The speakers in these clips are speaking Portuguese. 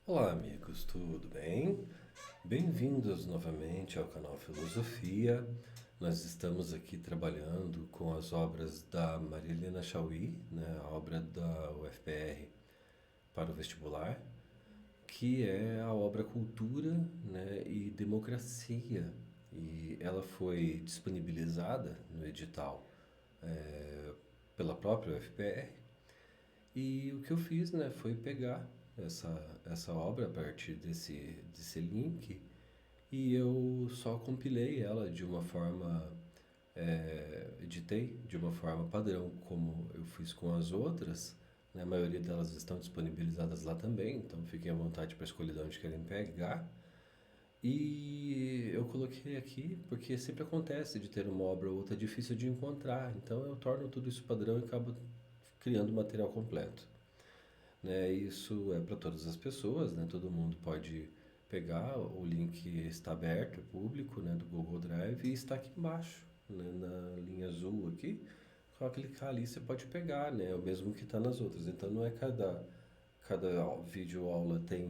Olá, amigos, tudo bem? Bem-vindos novamente ao canal Filosofia. Nós estamos aqui trabalhando com as obras da Marilena Chauí, né, a obra da UFPR para o vestibular, que é a obra Cultura, né, e Democracia. E ela foi disponibilizada no edital pela própria UFPR. E o que eu fiz, né, foi pegar essa obra a partir desse link e eu só compilei ela de uma forma, editei de uma forma padrão, como eu fiz com as outras. Né? A maioria delas estão disponibilizadas lá também, então fiquem à vontade para escolher de onde querem pegar. E eu coloquei aqui porque sempre acontece de ter uma obra ou outra difícil de encontrar, então eu torno tudo isso padrão e acabo criando o material completo. Né? Isso é para todas as pessoas, né? Todo mundo pode pegar, o link está aberto, é público, né? Do Google Drive e está aqui embaixo, né? Na linha azul aqui. Só clicar ali você pode pegar, né? É o mesmo que está nas outras. Então não é cada vídeo aula tem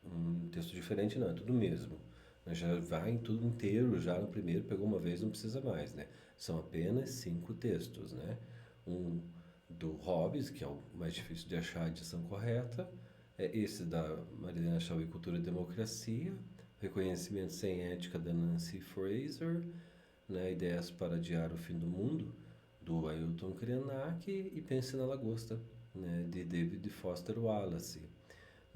um texto diferente, não, é tudo mesmo. Né? Já vai em tudo inteiro, já no primeiro, pegou uma vez, não precisa mais, né? São apenas 5 textos, né? Um do Hobbes, que é o mais difícil de achar a edição correta, é esse da Marilena Chauí, Cultura e Democracia, Reconhecimento Sem Ética, da Nancy Fraser, né? Ideias para Adiar o Fim do Mundo, do Ailton Krenak, e Pense na Lagosta, né? De David Foster Wallace.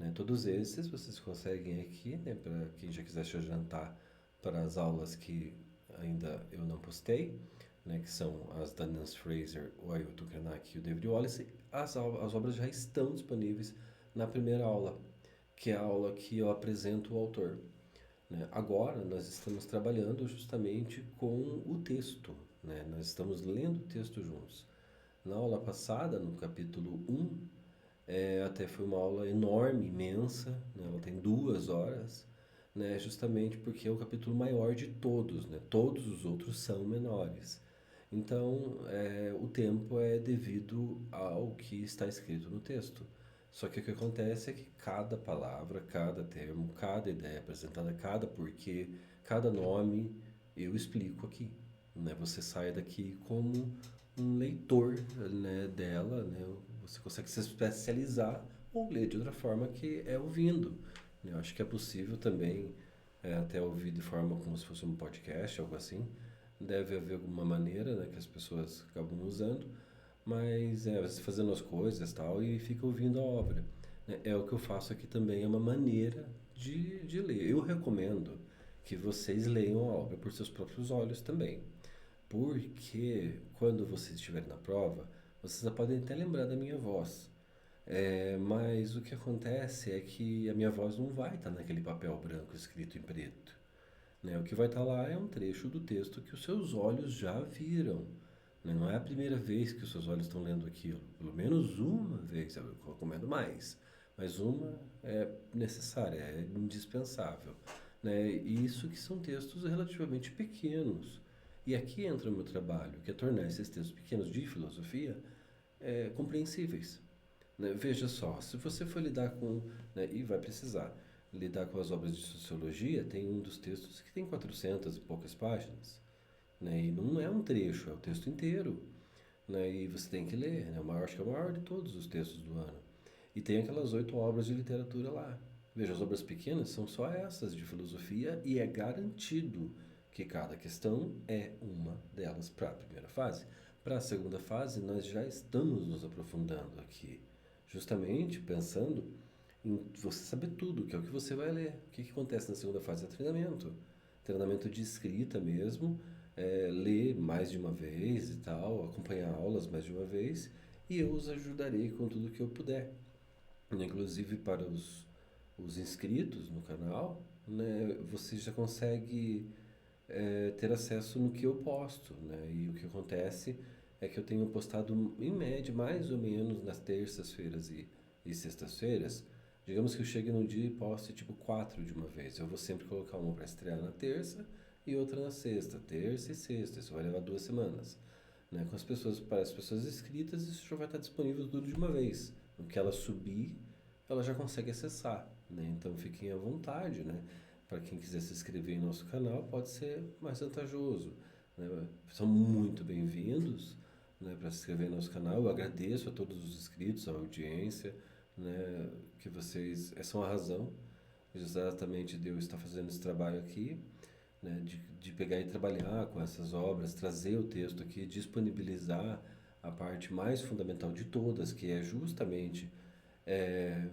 Né? Todos esses vocês conseguem aqui, né? Para quem já quiser se adiantar para as aulas que ainda eu não postei, né? Que são as da Nancy Fraser, o Ailton Krenak e o David Wallace. As obras já estão disponíveis na primeira aula, que é a aula que eu apresento o autor. Né? Agora nós estamos trabalhando justamente com o texto, né? Nós estamos lendo o texto juntos. Na aula passada, no capítulo um, até foi uma aula enorme, imensa, né? Ela tem 2 horas, né? Justamente porque é o capítulo maior de todos, né? Todos os outros são menores. Então, o tempo é devido ao que está escrito no texto. Só que o que acontece é que cada palavra, cada termo, cada ideia apresentada, cada porquê, cada nome, eu explico aqui. Né? Você sai daqui como um leitor, né, dela, né? Você consegue se especializar ou ler de outra forma que é ouvindo. Né? Eu acho que é possível também até ouvir de forma como se fosse um podcast, algo assim. Deve haver alguma maneira, né, que as pessoas acabam usando, mas você fazendo as coisas tal e fica ouvindo a obra. Né? É o que eu faço aqui também, é uma maneira de ler. Eu recomendo que vocês leiam a obra por seus próprios olhos também. Porque quando vocês estiverem na prova, vocês já podem até lembrar da minha voz. Mas o que acontece é que a minha voz não vai estar naquele papel branco escrito em preto. Né? O que vai estar lá é um trecho do texto que os seus olhos já viram. Né? Não é a primeira vez que os seus olhos estão lendo aquilo. Pelo menos uma vez, eu recomendo mais. Mas uma é necessária, é indispensável. Né? E isso que são textos relativamente pequenos. E aqui entra o meu trabalho, que é tornar esses textos pequenos de filosofia compreensíveis. Né? Veja só, se você for lidar com, né, e vai precisar lidar com as obras de sociologia, tem um dos textos que tem 400 e poucas páginas. Né? E não é um trecho, é o texto inteiro. Né? E você tem que ler, né? Acho que é o maior de todos os textos do ano. E tem aquelas 8 obras de literatura lá. Veja, as obras pequenas são só essas de filosofia e é garantido que cada questão é uma delas para a primeira fase. Para a segunda fase, nós já estamos nos aprofundando aqui, justamente pensando em você saber tudo, que é o que você vai ler. O que acontece na segunda fase é treinamento. Treinamento de escrita mesmo, ler mais de uma vez e tal, acompanhar aulas mais de uma vez, e eu os ajudarei com tudo que eu puder. Inclusive para os inscritos no canal, né, você já consegue ter acesso no que eu posto, né? E o que acontece é que eu tenho postado em média mais ou menos nas terças-feiras e sextas-feiras. Digamos que eu chegue num dia e poste tipo 4 de uma vez. Eu vou sempre colocar uma para estrear na terça e outra na sexta, terça e sexta. Isso vai levar 2 semanas. Né? Com as pessoas, para as pessoas inscritas, isso já vai estar disponível tudo de uma vez. No que ela subir, ela já consegue acessar. né? Então fiquem à vontade, né? Para quem quiser se inscrever em nosso canal, pode ser mais vantajoso, né? São muito bem-vindos, né, para se inscrever em nosso canal. Eu agradeço a todos os inscritos, a audiência, né, que vocês são a razão exatamente de eu estar fazendo esse trabalho aqui, né, de pegar e trabalhar com essas obras, trazer o texto aqui, disponibilizar a parte mais fundamental de todas, que é justamente é,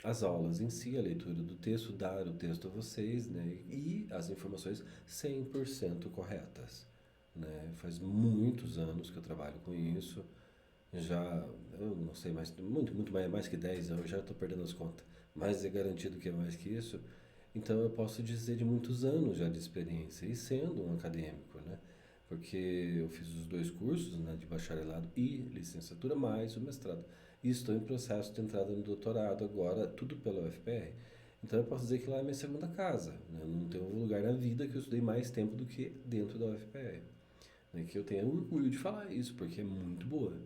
as aulas em si, a leitura do texto, dar o texto a vocês, né, e as informações 100% corretas. Né? Faz muitos anos que eu trabalho com isso, já, eu não sei mais, muito mais que 10 anos, eu já estou perdendo as contas, mas é garantido que é mais que isso. Então eu posso dizer de muitos anos já de experiência, e sendo um acadêmico, né? Porque eu fiz os dois cursos, né, de bacharelado e licenciatura, mais o mestrado. E estou em processo de entrada no doutorado agora, tudo pela UFPR. Então eu posso dizer que lá é minha segunda casa, né? Não tem um lugar na vida que eu estudei mais tempo do que dentro da UFPR. Né? Que eu tenho orgulho de falar isso, porque é muito boa.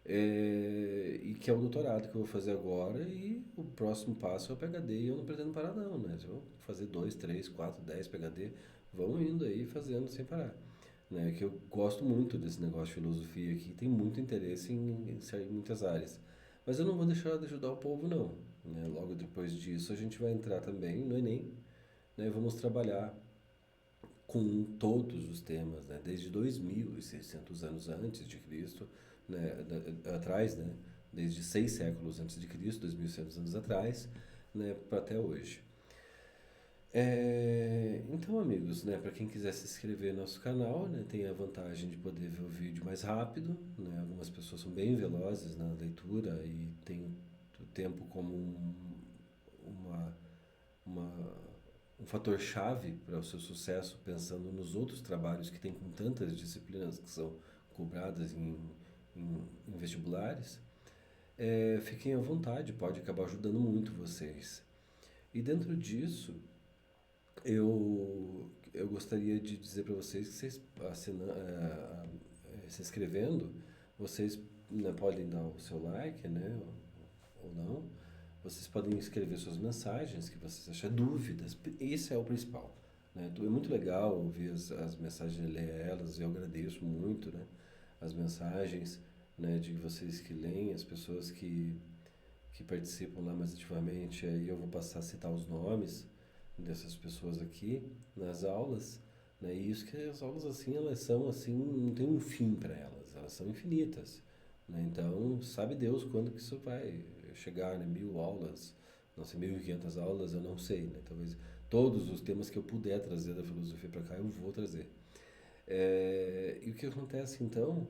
E que é o doutorado que eu vou fazer agora, e o próximo passo é o PhD, e eu não pretendo parar não, né? Se eu vou fazer 2, 3, 4, 10 PhD, vão indo aí fazendo sem parar. Né? Que eu gosto muito desse negócio de filosofia aqui, tem muito interesse em muitas áreas. Mas eu não vou deixar de ajudar o povo não. Né? Logo depois disso a gente vai entrar também no Enem, né? Vamos trabalhar com todos os temas, né? Desde 2.600 anos antes de Cristo, né? Atrás, né? Desde 6 séculos antes de Cristo, 2.600 anos atrás, né? Para até hoje. Então, amigos, né? Para quem quiser se inscrever no nosso canal, né? Tem a vantagem de poder ver o vídeo mais rápido, né? Algumas pessoas são bem velozes na leitura e tem o tempo como uma uma, um fator chave para o seu sucesso, pensando nos outros trabalhos que tem com tantas disciplinas que são cobradas em vestibulares. Fiquem à vontade, pode acabar ajudando muito vocês. E dentro disso, eu gostaria de dizer para vocês que vocês se inscrevendo, vocês, né, podem dar o seu like, né, ou não. Vocês podem escrever suas mensagens, que vocês acharem dúvidas. Esse é o principal. Né? É muito legal ouvir as mensagens, ler elas, e eu agradeço muito, né, as mensagens, né, de vocês que leem, as pessoas que participam lá mais ativamente. Aí eu vou passar a citar os nomes dessas pessoas aqui nas aulas. Né? E isso que as aulas assim, elas são assim, não tem um fim para elas, elas são infinitas. Né? Então, sabe Deus quando que isso vai chegar, né? 1.000 aulas, não sei, 1.500 aulas, eu não sei, né? Talvez todos os temas que eu puder trazer da filosofia para cá, eu vou trazer. E o que acontece então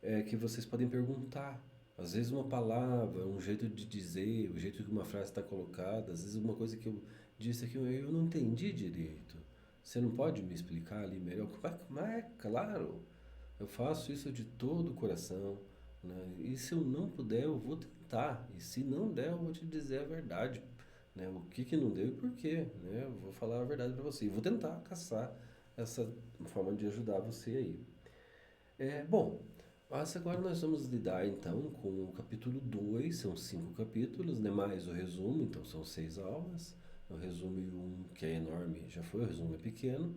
é que vocês podem perguntar. Às vezes uma palavra, um jeito de dizer, o jeito que uma frase está colocada, às vezes uma coisa que eu disse aqui eu não entendi direito. Você não pode me explicar ali melhor? Mas, claro, eu faço isso de todo o coração, né? E se eu não puder, eu vou tentar. E se não der, eu vou te dizer a verdade, né? O que que não deu e por quê, né? Eu vou falar a verdade para você. E vou tentar caçar essa forma de ajudar você aí. Bom, mas agora nós vamos lidar então com o capítulo 2, são 5 capítulos, né? Mais o resumo, então são 6 aulas. O resumo um que é enorme, já foi, o resumo é pequeno,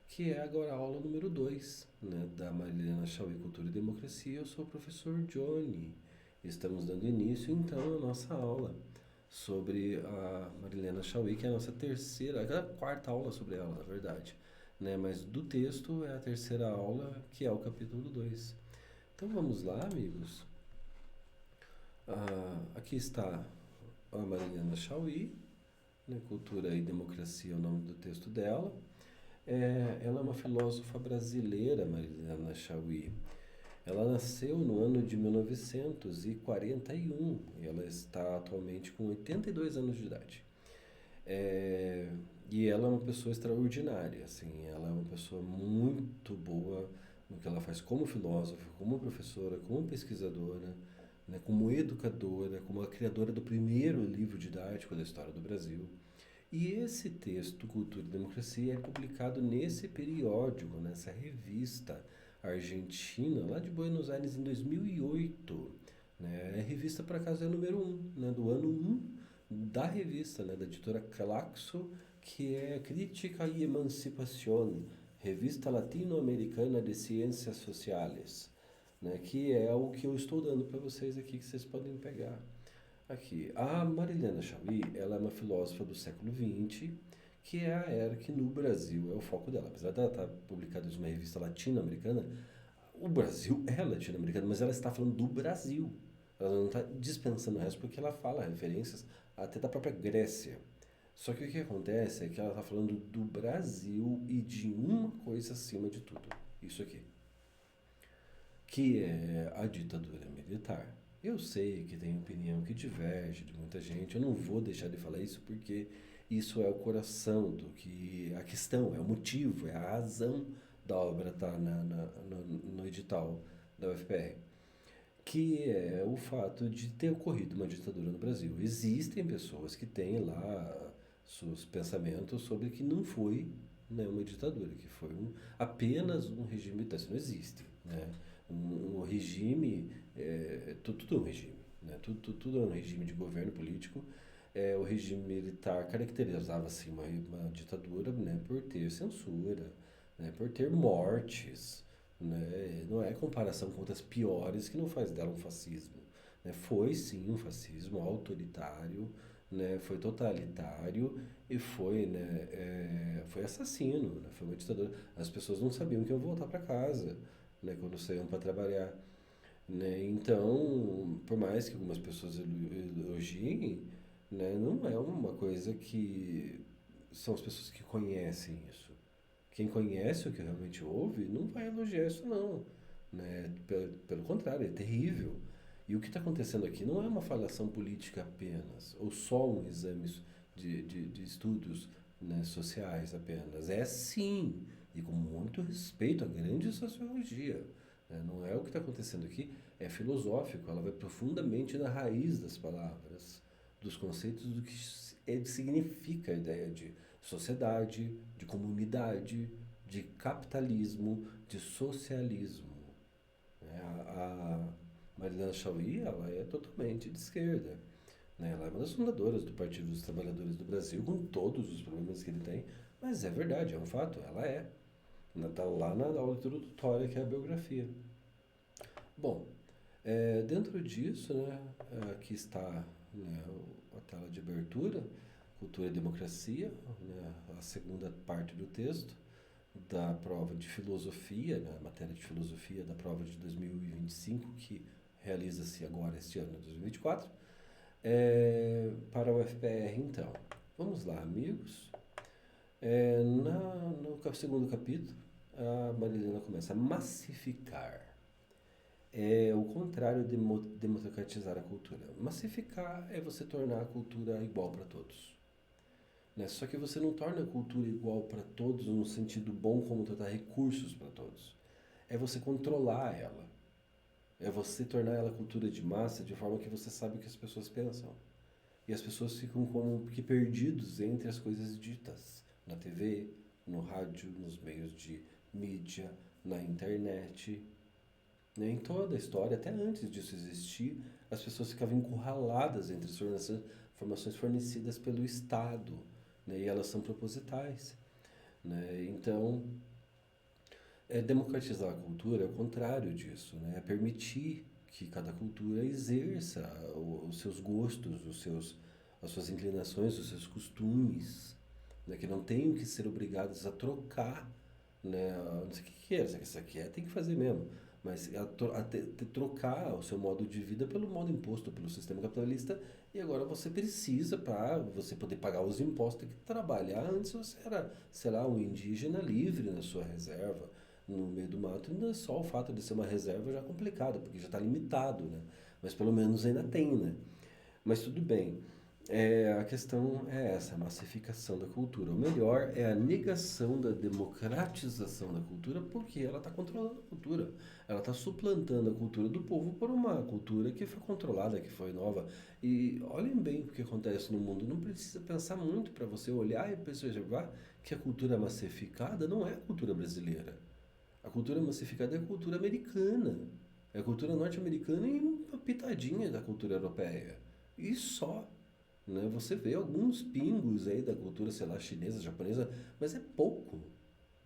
que é agora a aula número 2, né, da Marilena Chauí, Cultura e Democracia. Eu sou o professor Johnny. Estamos dando início então à nossa aula sobre a Marilena Chauí, que é a nossa terceira, é a quarta aula sobre ela, na verdade. Né? Mas do texto é a terceira aula, que é o capítulo 2. Então vamos lá, amigos. Aqui está a Marilena Chauí, né? Cultura e Democracia é o nome do texto dela. Ela é uma filósofa brasileira, Marilena Chauí. Ela nasceu no ano de 1941 e ela está atualmente com 82 anos de idade. E ela é uma pessoa extraordinária, assim, ela é uma pessoa muito boa no que ela faz como filósofa, como professora, como pesquisadora, né, como educadora, como a criadora do primeiro livro didático da história do Brasil. E esse texto, Cultura e Democracia, é publicado nesse periódico, nessa revista argentina, lá de Buenos Aires, em 2008. Né? A revista, por acaso, é a número 1, né? Do ano 1 da revista, né, da editora Claxo, que é Crítica e Emancipación, Revista Latino-Americana de Ciências Sociais, né, que é o que eu estou dando para vocês aqui, que vocês podem pegar. Aqui, a Marilena Chaui, ela é uma filósofa do século XX, que é a era que no Brasil é o foco dela. Apesar dela estar publicada em uma revista latino-americana, o Brasil é latino-americano, mas ela está falando do Brasil. Ela não está dispensando o resto porque ela fala referências até da própria Grécia. Só que o que acontece é que ela está falando do Brasil e de uma coisa acima de tudo. Isso aqui. Que é a ditadura militar. Eu sei que tem opinião que diverge de muita gente. Eu não vou deixar de falar isso porque isso é o coração do que a questão, é o motivo, é a razão da obra estar no edital da UFPR, que é o fato de ter ocorrido uma ditadura no Brasil. Existem pessoas que têm lá seus pensamentos sobre que não foi, né, uma ditadura, que foi apenas um regime militar. Isso não existe, né? Um regime, tudo é um regime, né? Tudo é um regime de governo político. O regime militar caracterizava-se uma ditadura, né, por ter censura, né, por ter mortes, né? Não é comparação com outras piores que não faz dela um fascismo, né? Foi sim um fascismo autoritário, né? Foi totalitário e foi, né, foi assassino, né? Foi uma ditadura. As pessoas não sabiam que iam voltar para casa, né, quando saíam para trabalhar, né? Então, por mais que algumas pessoas elogiem, né, não é uma coisa que são as pessoas que conhecem isso. Quem conhece o que realmente houve não vai elogiar isso não, né? Pelo contrário, é terrível. E o que está acontecendo aqui não é uma falação política apenas, ou só um exame de estudos, né, sociais apenas. É sim, e com muito respeito à grande sociologia. Né? Não é o que está acontecendo aqui, é filosófico, ela vai profundamente na raiz das palavras, dos conceitos do que significa a ideia de sociedade, de comunidade, de capitalismo, de socialismo. Né? A Marilena Chaui, ela é totalmente de esquerda. Né? Ela é uma das fundadoras do Partido dos Trabalhadores do Brasil, com todos os problemas que ele tem, mas é verdade, é um fato, ela é. Está lá na aula introdutória, que é a biografia. Bom, dentro disso, né, aqui está, né, a tela de abertura, Cultura e Democracia, né, a segunda parte do texto da prova de filosofia, né, matéria de filosofia da prova de 2025, que realiza-se agora este ano, 2024, para o FPR, então. Vamos lá, amigos. No segundo capítulo, a Marilena começa a massificar. É o contrário de democratizar a cultura. Massificar é você tornar a cultura igual para todos. Né? Só que você não torna a cultura igual para todos no sentido bom como tratar recursos para todos. É você controlar ela. É você tornar ela cultura de massa de forma que você sabe o que as pessoas pensam. E as pessoas ficam como que perdidos entre as coisas ditas na TV, no rádio, nos meios de mídia, na internet. Né? Em toda a história, até antes disso existir, as pessoas ficavam encurraladas entre as informações fornecidas pelo Estado, né? E elas são propositais. Né? Então, democratizar a cultura é o contrário disso, né? É permitir que cada cultura exerça os seus gostos, as suas inclinações, os seus costumes, né? Que não tenham que ser obrigados a trocar, né? Não sei o que é, isso aqui tem que fazer mesmo, mas trocar o seu modo de vida pelo modo imposto pelo sistema capitalista, e agora você precisa, para você poder pagar os impostos, ter que trabalhar. Antes você era, sei lá, um indígena livre na sua reserva, no meio do mato. Ainda só o fato de ser uma reserva já é complicado, porque já está limitado, né? Mas pelo menos ainda tem, né? Mas tudo bem. A questão é essa, a massificação da cultura. O melhor é a negação da democratização da cultura, porque ela está controlando a cultura. Ela está suplantando a cultura do povo por uma cultura que foi controlada, que foi nova. E olhem bem o que acontece no mundo. Não precisa pensar muito para você olhar e observar que a cultura massificada não é a cultura brasileira. A cultura massificada é a cultura americana. É a cultura norte-americana e uma pitadinha da cultura europeia. E só. né? Você vê alguns pingos aí da cultura, sei lá, chinesa, japonesa, mas é pouco,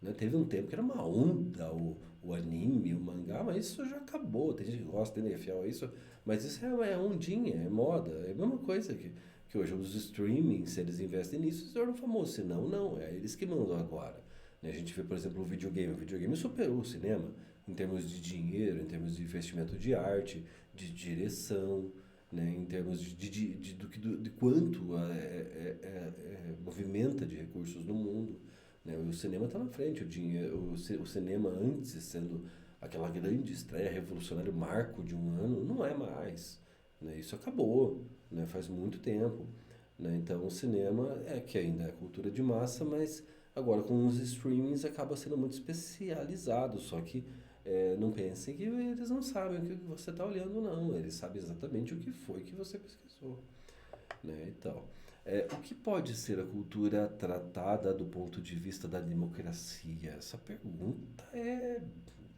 né? Teve um tempo que era uma onda o anime, o mangá, mas isso já acabou. Tem gente que gosta, né, é fiel a isso, mas isso é ondinha, é moda, é a mesma coisa que hoje os streamings, se eles investem nisso, se tornam famosos. Se não, não, é eles que mandam agora. Né? A gente vê, por exemplo, o videogame superou o cinema em termos de dinheiro, em termos de investimento de arte, de direção, né? Em termos de quanto movimenta de recursos no mundo. Né? O cinema está na frente, o cinema antes sendo aquela grande estreia revolucionário marco de um ano, não é mais. Né? Isso acabou, né? Faz muito tempo. Né? Então o cinema é que ainda é cultura de massa, mas agora com os streamings acaba sendo muito especializado, só que não pensem que eles não sabem o que você está olhando, não. Eles sabem exatamente o que foi que você pesquisou. Né? Então, o que pode ser a cultura tratada do ponto de vista da democracia? Essa pergunta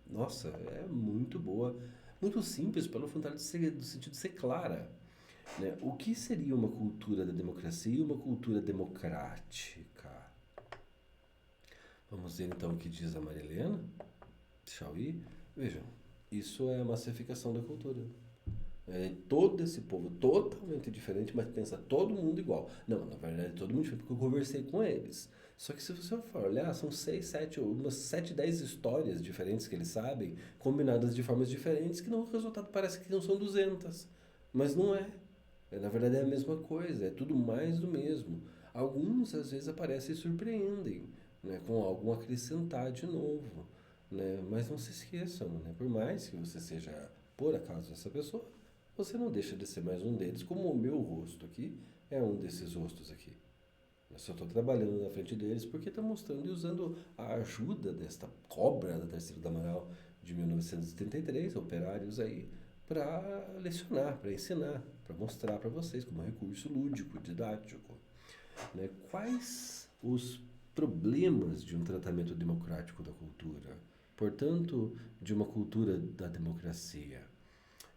nossa, é muito boa, muito simples, pelo contrário do sentido de ser clara. Né? O que seria uma cultura da democracia e uma cultura democrática? Vamos ver então o que diz a Marilena Chauí. Vejam, isso é a massificação da cultura. É todo esse povo totalmente diferente, mas pensa todo mundo igual. Não, na verdade, todo mundo diferente, porque eu conversei com eles. Só que se você for olhar, são 10 histórias diferentes que eles sabem, combinadas de formas diferentes, que no resultado parece que não são 200. Mas não é. Na verdade é a mesma coisa, é tudo mais do mesmo. Alguns às vezes aparecem e surpreendem, né, com algo a acrescentar de novo. Né? Mas não se esqueçam, né? Por mais que você seja, por acaso, essa pessoa, você não deixa de ser mais um deles, como o meu rosto aqui é um desses rostos aqui. Eu só estou trabalhando na frente deles porque está mostrando e usando a ajuda desta cobra da Terceira da Amaral de 1973, operários aí, para lecionar, para ensinar, para mostrar para vocês como recurso lúdico, didático. Né? Quais os problemas de um tratamento democrático da cultura? Portanto, de uma cultura da democracia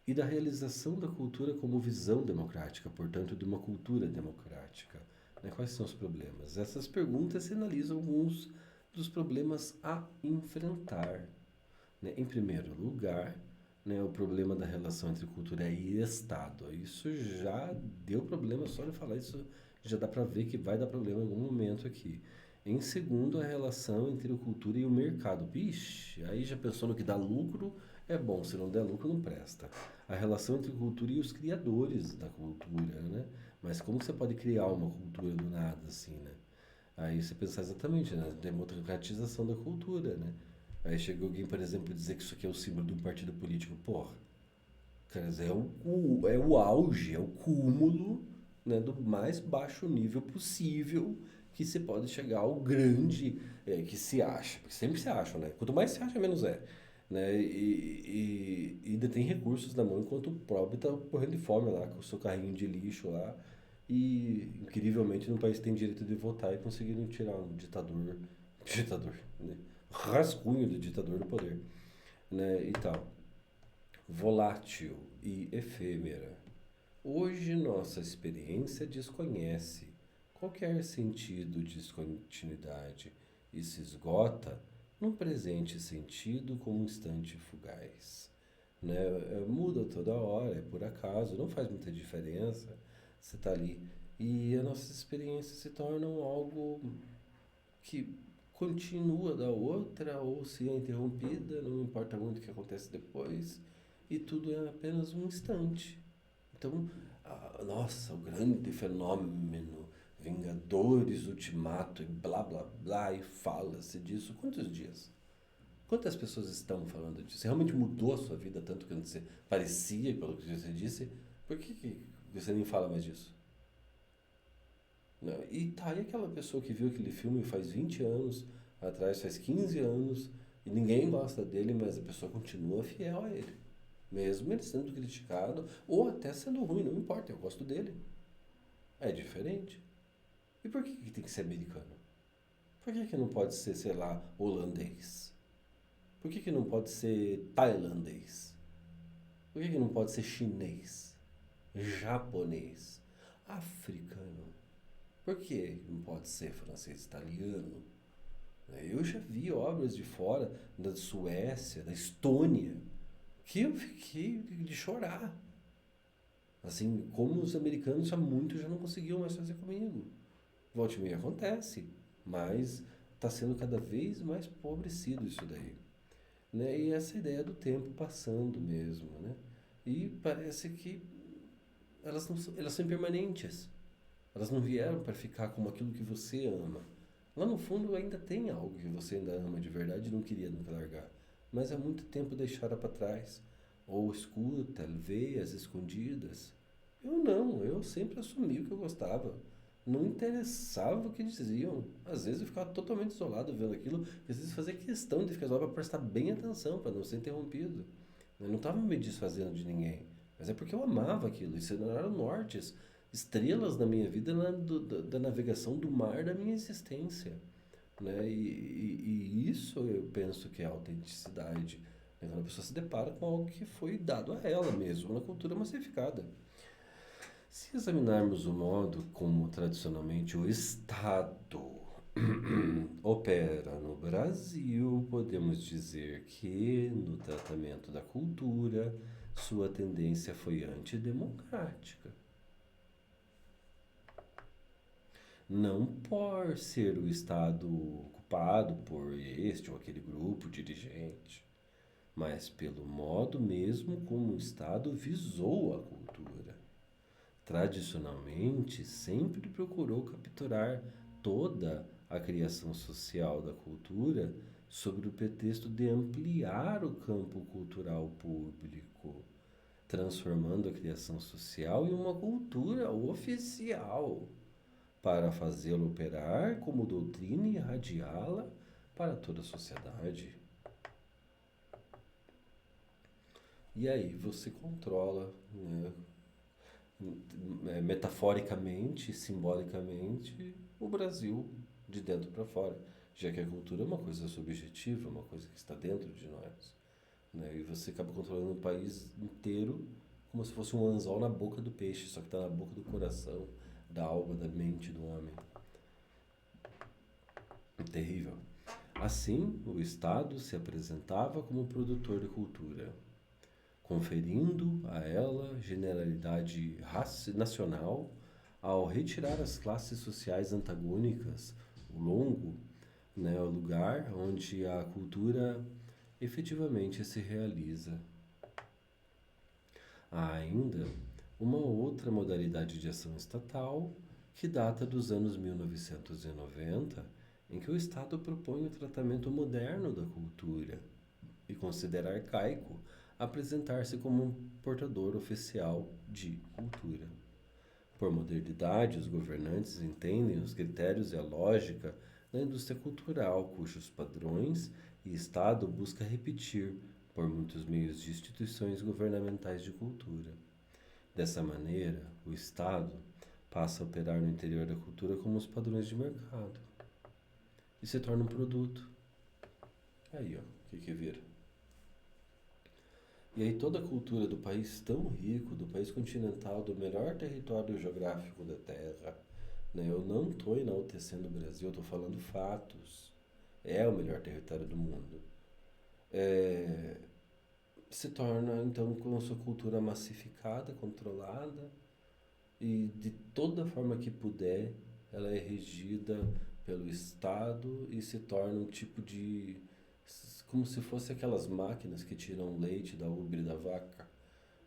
e da realização da cultura como visão democrática, portanto, de uma cultura democrática. Né? Quais são os problemas? Essas perguntas sinalizam alguns dos problemas a enfrentar. Né? Em primeiro lugar, né, o problema da relação entre cultura e Estado. Isso já deu problema, só de falar isso já dá para ver que vai dar problema em algum momento aqui. Em segundo, a relação entre a cultura e o mercado. Vixe, aí já pensou no que dá lucro, é bom, se não der lucro não presta. A relação entre a cultura e os criadores da cultura, né? Mas como você pode criar uma cultura do nada assim, né? Aí você pensar exatamente na democratização da cultura, né? Aí chega alguém, por exemplo, dizer que isso aqui é o símbolo de um partido político. Porra, quer dizer, é o auge, é o cúmulo, né, do mais baixo nível possível que se pode chegar ao grande que se acha. Porque sempre se acha, né? Quanto mais se acha, menos é. Né? E ainda tem recursos na mão, enquanto o pobre está morrendo de fome lá, com o seu carrinho de lixo lá. E, incrivelmente, no país tem direito de votar e conseguiram tirar um ditador, né? Rascunho do ditador do poder, né? E tal. Volátil e efêmera. Hoje nossa experiência desconhece qualquer sentido de descontinuidade e se esgota num presente sentido como um instante fugaz. Né? Muda toda hora, é por acaso, não faz muita diferença. Você está ali e as nossas experiências se tornam algo que continua da outra ou se é interrompida, não importa muito o que acontece depois, e tudo é apenas um instante. Então, nossa, o grande fenômeno, Vingadores Ultimato e blá blá blá, e fala-se disso. Quantos dias? Quantas pessoas estão falando disso? Realmente mudou a sua vida tanto que você parecia, pelo que você disse? Por que você nem fala mais disso? Né? E tá aí aquela pessoa que viu aquele filme faz 20 anos atrás, faz 15 anos, e ninguém gosta dele, mas a pessoa continua fiel a ele. Mesmo ele sendo criticado, ou até sendo ruim, não importa, eu gosto dele. É diferente. E por que tem que ser americano? Por que não pode ser, sei lá, holandês? Por que não pode ser tailandês? Por que não pode ser chinês? Japonês? Africano. Por que não pode ser francês, italiano? Eu já vi obras de fora, da Suécia, da Estônia, que eu fiquei de chorar. Assim, como os americanos já muito já não conseguiam mais fazer comigo. Volte e meia acontece, mas está sendo cada vez mais empobrecido isso daí. Né? E essa ideia do tempo passando mesmo, né? E parece que elas são impermanentes. Elas não vieram para ficar como aquilo que você ama. Lá no fundo ainda tem algo que você ainda ama de verdade e não queria nunca largar. Mas há muito tempo deixara para trás. Ou escuta, vê as escondidas. Eu não, eu sempre assumi o que eu gostava. Não interessava o que diziam. Às vezes eu ficava totalmente isolado vendo aquilo, e às vezes fazia questão de ficar isolado para prestar bem atenção, para não ser interrompido. Eu não estava me desfazendo de ninguém, mas é porque eu amava aquilo. Isso não eram nortes, estrelas na minha vida, da navegação do mar da minha existência. Né? E isso eu penso que é autenticidade. Né? Quando a pessoa se depara com algo que foi dado a ela mesmo, na cultura massificada. Se examinarmos o modo como tradicionalmente o Estado opera no Brasil, podemos dizer que, no tratamento da cultura, sua tendência foi antidemocrática. Não por ser o Estado ocupado por este ou aquele grupo dirigente, mas pelo modo mesmo como o Estado visou a cultura. Tradicionalmente, sempre procurou capturar toda a criação social da cultura sob o pretexto de ampliar o campo cultural público, transformando a criação social em uma cultura oficial, para fazê-la operar como doutrina e irradiá-la para toda a sociedade. E aí você controla, né, metaforicamente, simbolicamente, o Brasil de dentro para fora, já que a cultura é uma coisa subjetiva, uma coisa que está dentro de nós, né? E você acaba controlando o país inteiro como se fosse um anzol na boca do peixe, só que está na boca do coração, da alma, da mente do homem. Terrível. Assim, o Estado se apresentava como produtor de cultura, conferindo a ela generalidade nacional ao retirar as classes sociais antagônicas, o longo, né, o lugar onde a cultura efetivamente se realiza. Há ainda uma outra modalidade de ação estatal que data dos anos 1990, em que o Estado propõe o tratamento moderno da cultura e considera arcaico apresentar-se como um portador oficial de cultura. Por modernidade, os governantes entendem os critérios e a lógica da indústria cultural, cujos padrões e Estado busca repetir por muitos meios de instituições governamentais de cultura. Dessa maneira, o Estado passa a operar no interior da cultura como os padrões de mercado e se torna um produto. Aí, ó, o que vira? E aí toda a cultura do país tão rico, do país continental, do melhor território geográfico da Terra, né? Eu não estou enaltecendo o Brasil, eu estou falando fatos. É o melhor território do mundo. É, se torna, então, com a sua cultura massificada, controlada, e de toda forma que puder, ela é regida pelo Estado e se torna um tipo de como se fosse aquelas máquinas que tiram leite da ubre da vaca,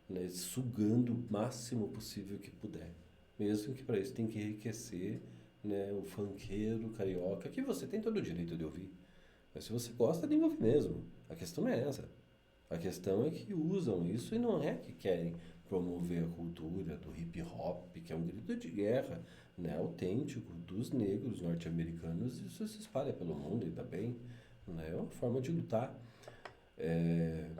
né, sugando o máximo possível que puder. Mesmo que para isso tem que enriquecer, né, o funkeiro carioca, que você tem todo o direito de ouvir. Mas se você gosta, nem ouve mesmo. A questão não é essa. A questão é que usam isso e não é que querem promover a cultura do hip hop, que é um grito de guerra, né, autêntico dos negros norte-americanos. Isso se espalha pelo mundo, ainda bem, né, é uma forma de lutar. É,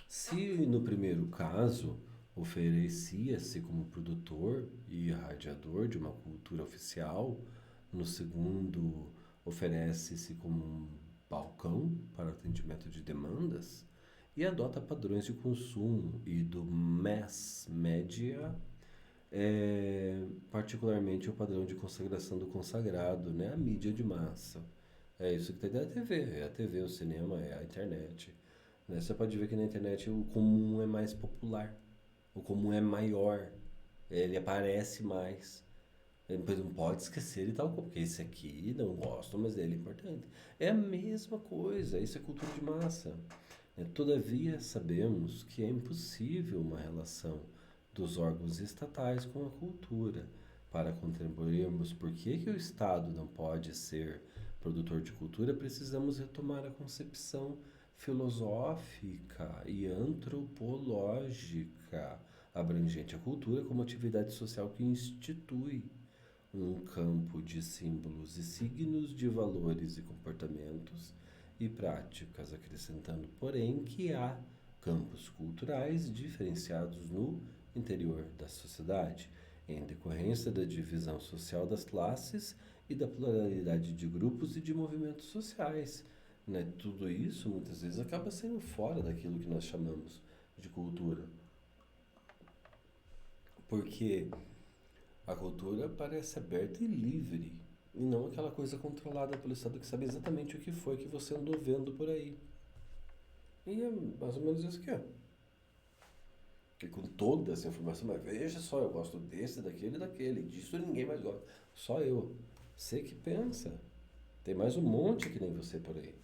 se no primeiro caso oferecia-se como produtor e irradiador de uma cultura oficial, no segundo oferece-se como um balcão para atendimento de demandas e adota padrões de consumo e do mass media é particularmente o padrão de consagração do consagrado, né? A mídia de massa. É isso que tem na TV, é a TV, o cinema, é a internet. Né? Você pode ver que na internet o comum é mais popular, o comum é maior, ele aparece mais. Depois não pode esquecer e tal, porque esse aqui não gosto, mas ele é importante. É a mesma coisa, isso é cultura de massa. Todavia, sabemos que é impossível uma relação dos órgãos estatais com a cultura. Para compreendermos por que o Estado não pode ser produtor de cultura, precisamos retomar a concepção filosófica e antropológica abrangente à cultura como atividade social que institui um campo de símbolos e signos de valores e comportamentos e práticas, acrescentando, porém, que há campos culturais diferenciados no interior da sociedade, em decorrência da divisão social das classes e da pluralidade de grupos e de movimentos sociais. Né? Tudo isso muitas vezes acaba saindo fora daquilo que nós chamamos de cultura, porque a cultura parece aberta e livre, e não aquela coisa controlada pelo Estado que sabe exatamente o que foi que você andou vendo por aí. E é mais ou menos isso que é. Que com toda essa informação, mas veja só, eu gosto desse, daquele e daquele, disso ninguém mais gosta. Só eu. Você que pensa. Tem mais um monte que nem você por aí.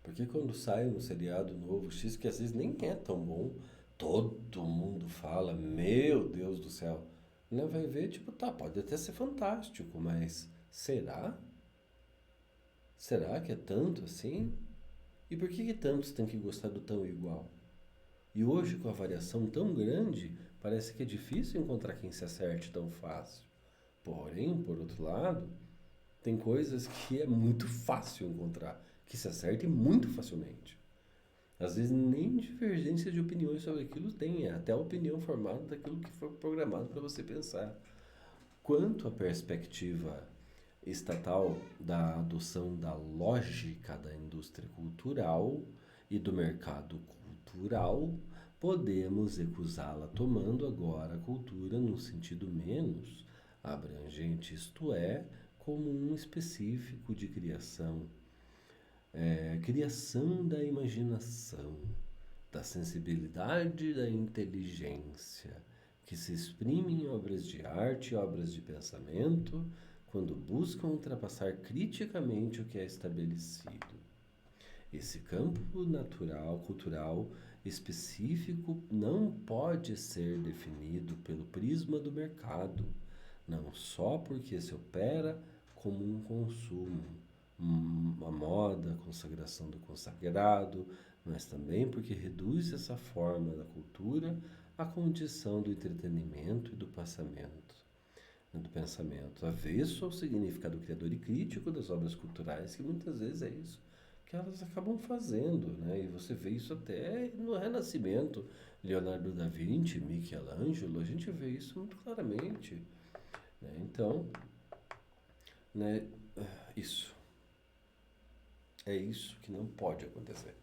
Porque quando sai um seriado novo, X, que às vezes nem é tão bom, todo mundo fala, meu Deus do céu. Não vai ver, tipo, tá, pode até ser fantástico, mas será? Será que é tanto assim? E por que tantos têm que gostar do tão igual? E hoje, com a variação tão grande, parece que é difícil encontrar quem se acerte tão fácil. Porém, por outro lado, tem coisas que é muito fácil encontrar, que se acertem muito facilmente. Às vezes nem divergência de opiniões sobre aquilo tem, é até a opinião formada daquilo que foi programado para você pensar. Quanto à perspectiva estatal da adoção da lógica da indústria cultural e do mercado cultural, podemos recusá-la tomando agora a cultura num sentido menos abrangente, isto é, como um específico de criação, criação da imaginação, da sensibilidade e da inteligência, que se exprime em obras de arte e obras de pensamento, quando buscam ultrapassar criticamente o que é estabelecido. Esse campo natural, cultural, específico não pode ser definido pelo prisma do mercado, não só porque se opera como um consumo, a moda, a consagração do consagrado, mas também porque reduz essa forma da cultura à condição do entretenimento e do pensamento, avesso ao significado criador e crítico das obras culturais, que muitas vezes é isso que elas acabam fazendo, né? E você vê isso até no Renascimento, Leonardo da Vinci, Michelangelo, a gente vê isso muito claramente, né? Então, né, isso é isso que não pode acontecer.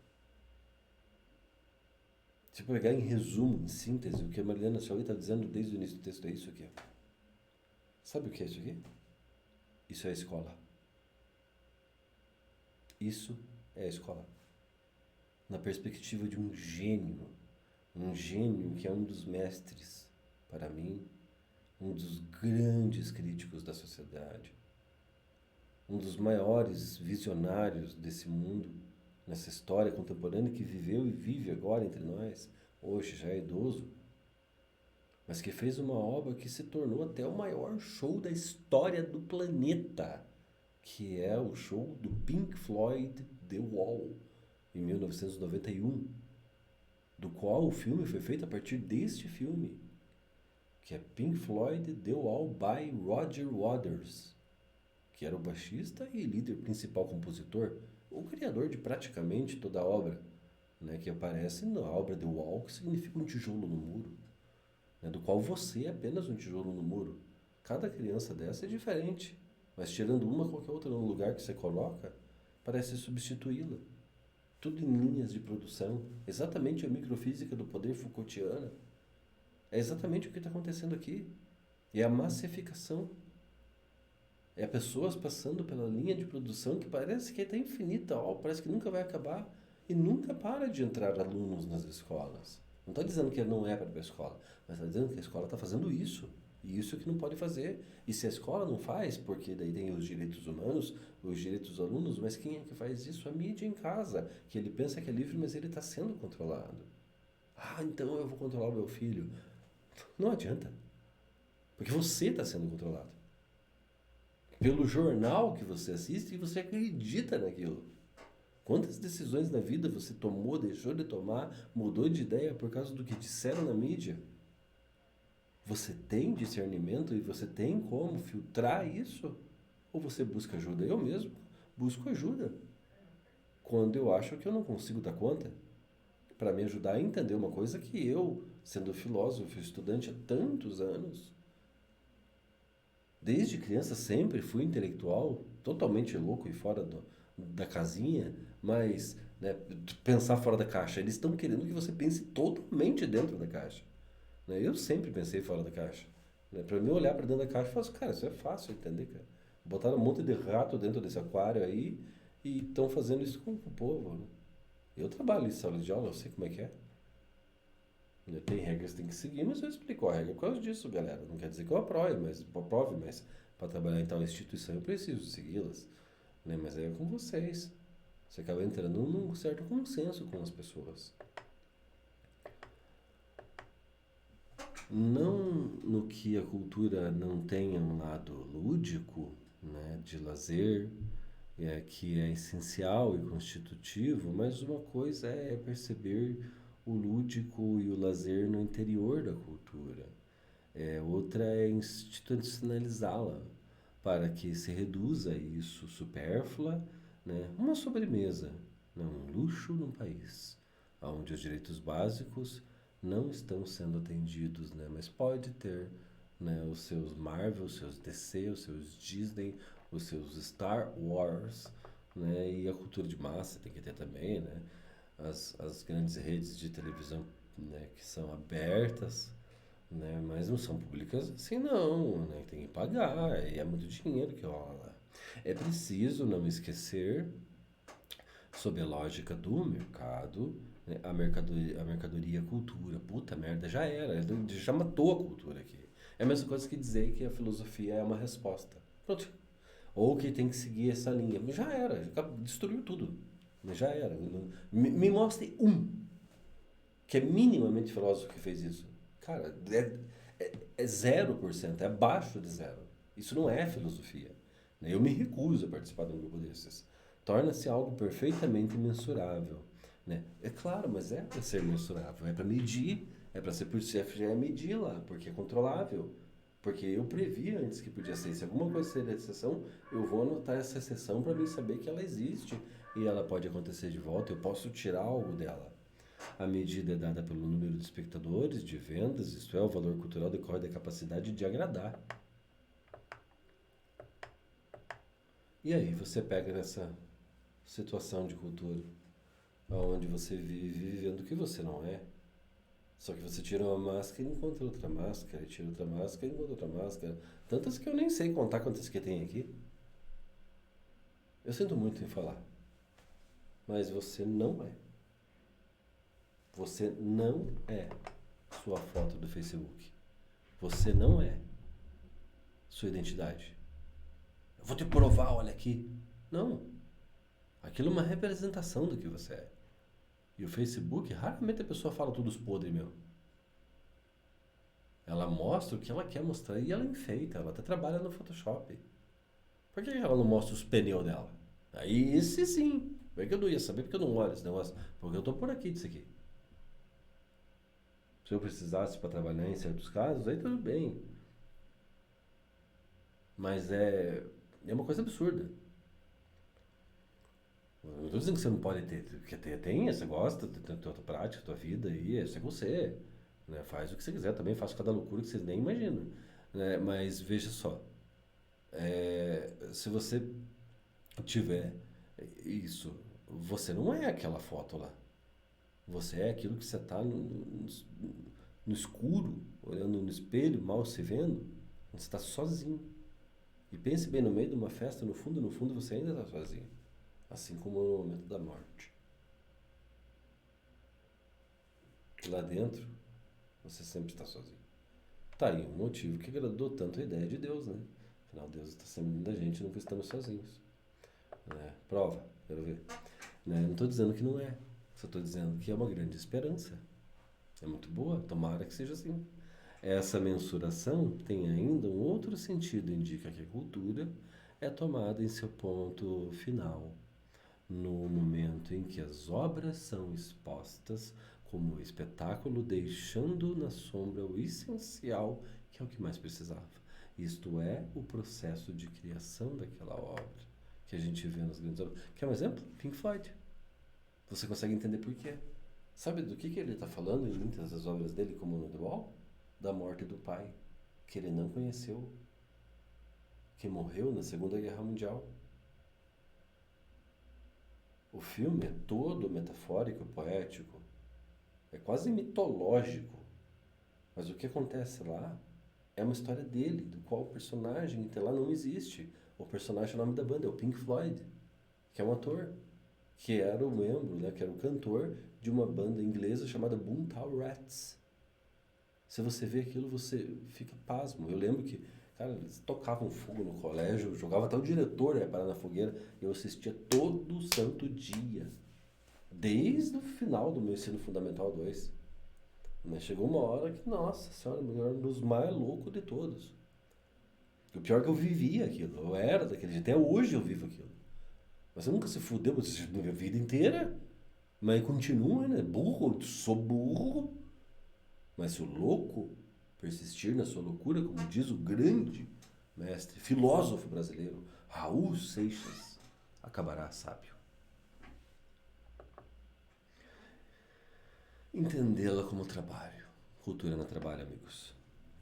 Se pegar em resumo, em síntese, o que a Mariana Chaui está dizendo desde o início do texto é isso aqui. Sabe o que é isso aqui? Isso é a escola. Isso é a escola. Na perspectiva de um gênio que é um dos mestres, para mim, um dos grandes críticos da sociedade, um dos maiores visionários desse mundo, nessa história contemporânea que viveu e vive agora entre nós, hoje já é idoso, mas que fez uma obra que se tornou até o maior show da história do planeta, que é o show do Pink Floyd The Wall, em 1991, do qual o filme foi feito a partir deste filme, que é Pink Floyd The Wall by Roger Waters, que era o baixista e líder principal compositor, o criador de praticamente toda a obra, né, que aparece na obra The Wall, que significa um tijolo no muro, né, do qual você é apenas um tijolo no muro. Cada criança dessa é diferente, mas tirando uma, qualquer outra no lugar que você coloca, parece substituí-la. Tudo em linhas de produção, exatamente a microfísica do poder Foucaultiana. É exatamente o que está acontecendo aqui. É a massificação. É pessoas passando pela linha de produção que parece que está infinita, ó, parece que nunca vai acabar. E nunca para de entrar alunos nas escolas. Não está dizendo que não é para ir para a escola, mas está dizendo que a escola está fazendo isso. E isso é que não pode fazer. E se a escola não faz, porque daí tem os direitos humanos, os direitos dos alunos, mas quem é que faz isso? A mídia em casa, que ele pensa que é livre, mas ele está sendo controlado. Ah, então eu vou controlar o meu filho. Não adianta, porque você está sendo controlado pelo jornal que você assiste e você acredita naquilo. Quantas decisões na vida você tomou, deixou de tomar, mudou de ideia por causa do que disseram na mídia? Você tem discernimento e você tem como filtrar isso? Ou você busca ajuda? Eu mesmo busco ajuda quando eu acho que eu não consigo dar conta, para me ajudar a entender uma coisa que eu, sendo filósofo, estudante há tantos anos, desde criança sempre fui intelectual, totalmente louco e fora da casinha, mas né, pensar fora da caixa. Eles estão querendo que você pense totalmente dentro da caixa. Né? Eu sempre pensei fora da caixa. Né? Para mim olhar para dentro da caixa e falar assim, cara, isso é fácil entender, cara. Botaram um monte de rato dentro desse aquário aí e estão fazendo isso com o povo. Né? Eu trabalho em sala de aula, eu sei como é que é. Né? Tem regras que tem que seguir, mas eu explico a regra por causa disso, galera. Não quer dizer que eu aprove, mas para trabalhar em tal instituição eu preciso segui-las. Né? Mas é com vocês. Você acaba entrando num certo consenso com as pessoas. Não no que a cultura não tenha um lado lúdico, né, de lazer, que é essencial e constitutivo, mas uma coisa é perceber o lúdico e o lazer no interior da cultura. Outra é institucionalizá-la para que se reduza isso supérflua, né? Uma sobremesa, né? Um luxo num país onde os direitos básicos não estão sendo atendidos, né? Mas pode ter, né, os seus Marvel, os seus DC, os seus Disney, os seus Star Wars, né? E a cultura de massa tem que ter também, né? As grandes redes de televisão, né, que são abertas, né? Mas não são públicas assim não, né? Tem que pagar, e é muito dinheiro que rola lá. É preciso não esquecer, sob a lógica do mercado, né? A mercadoria e a cultura. Puta merda, já era, já matou a cultura aqui. É a mesma coisa que dizer que a filosofia é uma resposta. Pronto. Ou que tem que seguir essa linha. Mas já era, destruiu tudo. Mas já era. Me mostre um que é minimamente filósofo que fez isso. Cara, é 0%, é abaixo de zero. Isso não é filosofia. Né? Eu me recuso a participar de um grupo desses. Torna-se algo perfeitamente mensurável. Né? É claro, mas é para ser mensurável, é para medir, é para ser por CFG é medir lá, porque é controlável. Porque eu previ antes que podia ser. Se alguma coisa seria exceção, eu vou anotar essa exceção para mim saber que ela existe e ela pode acontecer de volta. Eu posso tirar algo dela. A medida é dada pelo número de espectadores, de vendas, isto é, o valor cultural decorre da capacidade de agradar. E aí você pega nessa situação de cultura, onde você vive vivendo o que você não é. Só que você tira uma máscara e encontra outra máscara, e tira outra máscara e encontra outra máscara. Tantas que eu nem sei contar quantas que tem aqui. Eu sinto muito em falar. Mas você não é. Você não é sua foto do Facebook. Você não é sua identidade. Eu vou te provar, olha aqui. Não. Aquilo é uma representação do que você é. E o Facebook, raramente a pessoa fala tudo os podres, meu. Ela mostra o que ela quer mostrar e ela enfeita. Ela até trabalha no Photoshop. Por que ela não mostra os pneus dela? Aí, esse sim. Por que eu não ia saber? Porque eu não olho esse negócio. Porque eu tô por aqui disso aqui. Se eu precisasse para trabalhar em certos casos, aí tudo bem. Mas é uma coisa absurda. Não estou dizendo que você não pode ter, porque tem, você gosta, tem tua prática, tua vida aí, esse é você. Né? Faz o que você quiser, também faço cada loucura que vocês nem imaginam. Né? Mas veja só, se você tiver isso, você não é aquela foto lá. Você é aquilo que você está no escuro, olhando no espelho, mal se vendo, você está sozinho. E pense bem, no meio de uma festa, no fundo você ainda está sozinho. Assim como no momento da morte. Lá dentro, você sempre está sozinho. Tá aí um motivo que agradou tanto a ideia de Deus, né? Afinal, Deus está sempre dentro da gente, nunca estamos sozinhos. Né? Prova, quero ver. Né? Não estou dizendo que não é. Só estou dizendo que é uma grande esperança. É muito boa, tomara que seja assim. Essa mensuração tem ainda um outro sentido, indica que a cultura é tomada em seu ponto final, no momento em que as obras são expostas como espetáculo, deixando na sombra o essencial, que é o que mais precisava. Isto é, o processo de criação daquela obra, que a gente vê nas grandes obras. Quer um exemplo? Pink Floyd. Você consegue entender por quê? Sabe do que ele está falando em muitas das obras dele, como no The Wall? Da morte do pai, que ele não conheceu, que morreu na Segunda Guerra Mundial. O filme é todo metafórico, poético, é quase mitológico, mas o que acontece lá é uma história dele, do qual o personagem até lá não existe. O personagem é o nome da banda, é o Pink Floyd, que é um ator, que era o membro, né, que era o cantor de uma banda inglesa chamada Boomtown Rats. Se você vê aquilo, você fica pasmo. Eu lembro que, cara, eles tocavam fogo no colégio, jogava até o diretor ia parar na fogueira, e eu assistia todo santo dia, desde o final do meu ensino fundamental 2. Mas chegou uma hora que, nossa senhora, eu era um dos mais loucos de todos. O pior é que eu vivia aquilo, eu era daquele jeito, até hoje eu vivo aquilo. Mas você nunca se fudeu, você assistiu a minha vida inteira, mas continua, né? Burro, sou burro. Mas se o louco persistir na sua loucura, como diz o grande mestre, filósofo brasileiro, Raul Seixas, acabará sábio. Entendê-la como trabalho. Cultura no trabalho, amigos.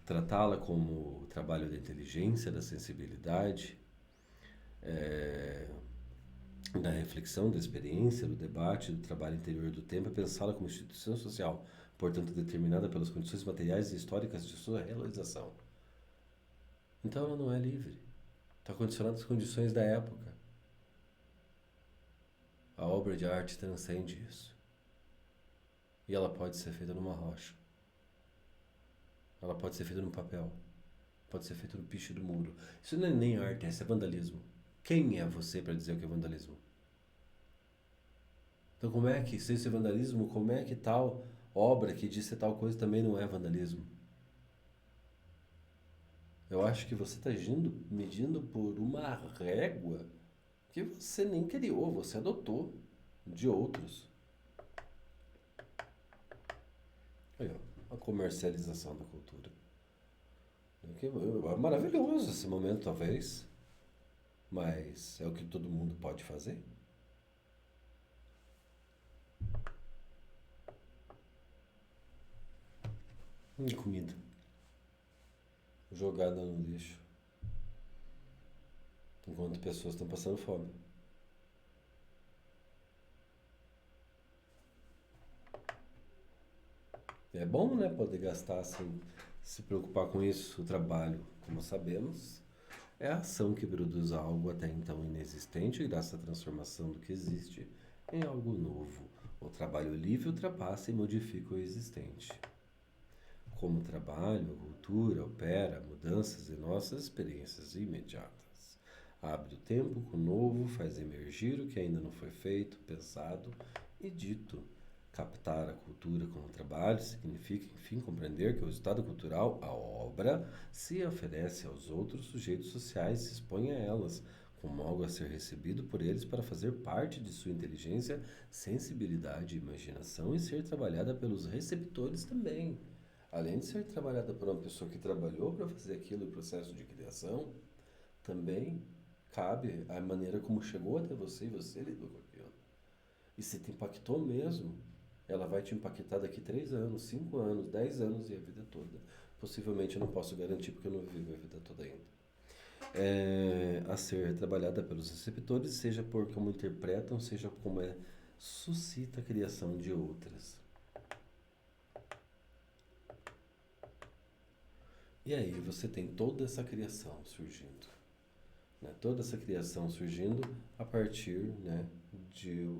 Tratá-la como trabalho da inteligência, da sensibilidade, da reflexão, da experiência, do debate, do trabalho interior do tempo, é pensá-la como instituição social, portanto determinada pelas condições materiais e históricas de sua realização. Então ela não é livre. Está condicionada às condições da época. A obra de arte transcende isso. E ela pode ser feita numa rocha. Ela pode ser feita no papel. Pode ser feita no piche do muro. Isso não é nem arte, isso é vandalismo. Quem é você para dizer o que é vandalismo? Então como é que, se isso é vandalismo, como é que tal obra que disse tal coisa também não é vandalismo? Eu acho que você está medindo por uma régua que você nem criou, você adotou de outros. Aí, ó, a comercialização da cultura. É maravilhoso esse momento, talvez, mas é o que todo mundo pode fazer. Comida jogada no lixo, enquanto pessoas estão passando fome. É bom, né, poder gastar sem se preocupar com isso. O trabalho, como sabemos, é a ação que produz algo até então inexistente graças à transformação do que existe em algo novo. O trabalho livre ultrapassa e modifica o existente. Como trabalho, a cultura opera mudanças em nossas experiências imediatas. Abre o tempo com o novo, faz emergir o que ainda não foi feito, pensado e dito. Captar a cultura como trabalho significa, enfim, compreender que o resultado cultural, a obra, se oferece aos outros sujeitos sociais e se expõe a elas, como algo a ser recebido por eles para fazer parte de sua inteligência, sensibilidade e imaginação e ser trabalhada pelos receptores também. Além de ser trabalhada por uma pessoa que trabalhou para fazer aquilo, o processo de criação, também cabe a maneira como chegou até você e você lidou com aquilo. E se te impactou mesmo, ela vai te impactar daqui 3 anos, 5 anos, 10 anos e a vida toda. Possivelmente eu não posso garantir porque eu não vivi a vida toda ainda. A ser trabalhada pelos receptores, seja por como interpretam, seja como suscita a criação de outras. E aí você tem toda essa criação surgindo, né? Toda essa criação surgindo a partir, né, de,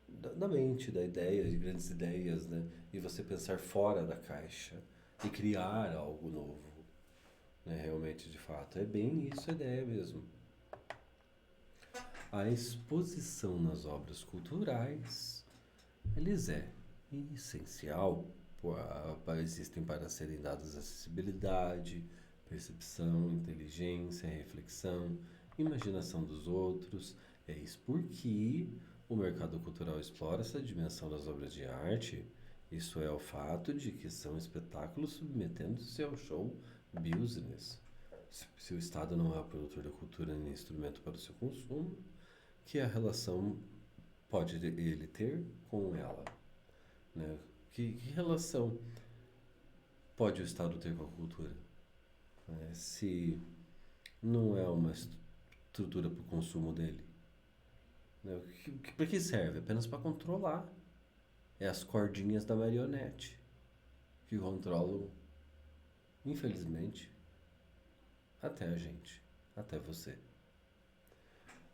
da mente, da ideia, de grandes ideias, né? E você pensar fora da caixa e criar algo novo, né? Realmente, de fato, é bem isso a ideia mesmo. A exposição nas obras culturais, eles é essencial, existem para serem dados acessibilidade, percepção, inteligência, reflexão, imaginação dos outros. É isso porque o mercado cultural explora essa dimensão das obras de arte. Isso é o fato de que são espetáculos submetendo-se ao show business. Se o Estado não é o produtor da cultura nem instrumento para o seu consumo, que a relação pode ele ter com ela, né? Que relação pode o Estado ter com a cultura, né? Se não é uma estrutura para o consumo dele, né? Para que serve? Apenas para controlar. É as cordinhas da marionete que controlam, infelizmente, até a gente, até você.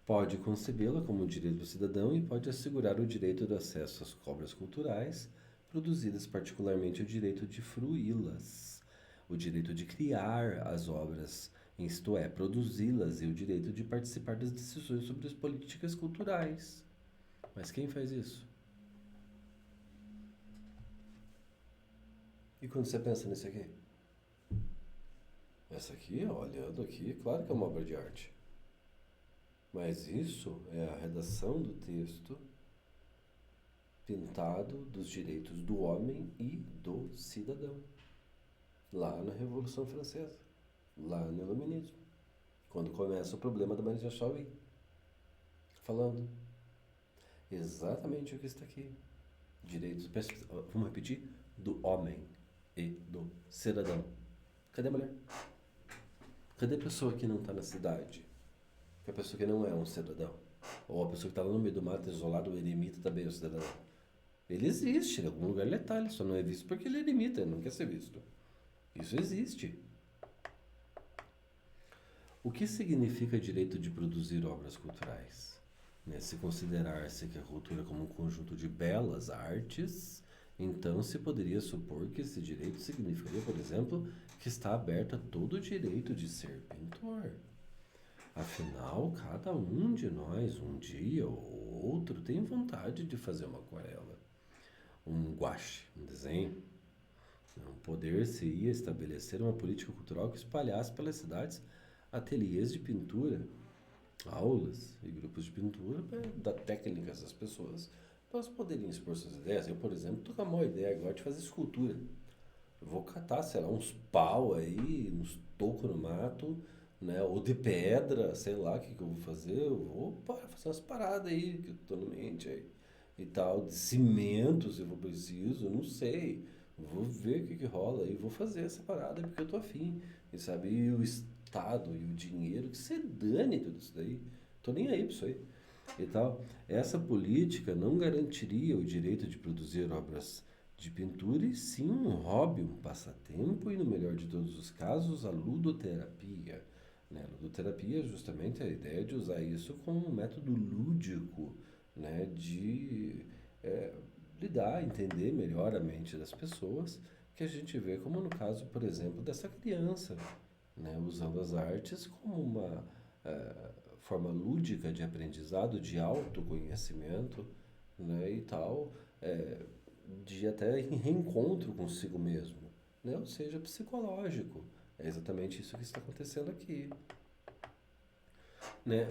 Pode concebê-la como um direito do cidadão e pode assegurar o direito do acesso às obras culturais produzidas, particularmente o direito de fruí-las, o direito de criar as obras, isto é, produzi-las, e o direito de participar das decisões sobre as políticas culturais. Mas quem faz isso? E quando você pensa nisso aqui? Essa aqui, olhando aqui, claro que é uma obra de arte. Mas isso é a redação do texto pintado dos direitos do homem e do cidadão, lá na Revolução Francesa, lá no Iluminismo, quando começa o problema da Maria Chauí, falando exatamente o que está aqui. Direitos, vamos repetir, do homem e do cidadão. Cadê a mulher? Cadê a pessoa que não está na cidade? A pessoa que não é um cidadão? Ou a pessoa que está lá no meio do mato, isolado, o eremita também é um cidadão? Ele existe, em algum lugar ele está, ele só não é visto porque ele é eremita, ele não quer ser visto. Isso existe. O que significa direito de produzir obras culturais? Né? Se considerar-se que a cultura é como um conjunto de belas artes, então se poderia supor que esse direito significaria, por exemplo, que está aberto a todo o direito de ser pintor. Afinal, cada um de nós, um dia ou outro, tem vontade de fazer uma aquarela, um gouache, um desenho. Poder-se-ia estabelecer uma política cultural que espalhasse pelas cidades ateliês de pintura, aulas e grupos de pintura para dar técnicas às pessoas para elas poderem expor suas ideias. Eu, por exemplo, estou com uma ideia agora de fazer escultura. Eu vou catar, sei lá, uns pau aí, uns tocos no mato, né? Ou de pedra, sei lá o que eu vou fazer. Eu vou fazer umas paradas aí que eu tô na mente aí. E tal, de cimento, se for preciso, não sei. Vou ver o que rola e vou fazer essa parada porque eu tô afim. E sabe, e o Estado e o dinheiro, que se dane tudo isso daí. Tô nem aí pra isso aí. E tal. Essa política não garantiria o direito de produzir obras de pintura e sim um hobby, um passatempo e, no melhor de todos os casos, a ludoterapia. Né? A ludoterapia é justamente a ideia de usar isso como um método lúdico, né? De é, lidar, entender melhor a mente das pessoas, que a gente vê como no caso, por exemplo, dessa criança, né? Usando as artes como uma forma lúdica de aprendizado, de autoconhecimento, né? E tal, de até reencontro consigo mesmo, né? Ou seja, psicológico. É exatamente isso que está acontecendo aqui. Né?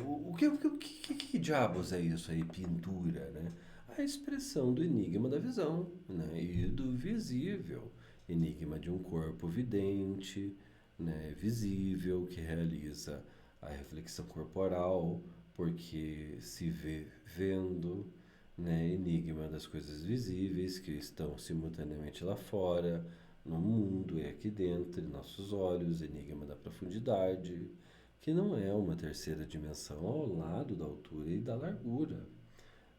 Que diabos é isso aí, pintura, né? A expressão do enigma da visão, né? E do visível. Enigma de um corpo vidente, né? Visível, que realiza a reflexão corporal, porque se vê vendo, né? Enigma das coisas visíveis que estão simultaneamente lá fora, no mundo e aqui dentro, em nossos olhos, enigma da profundidade, que não é uma terceira dimensão ao lado da altura e da largura,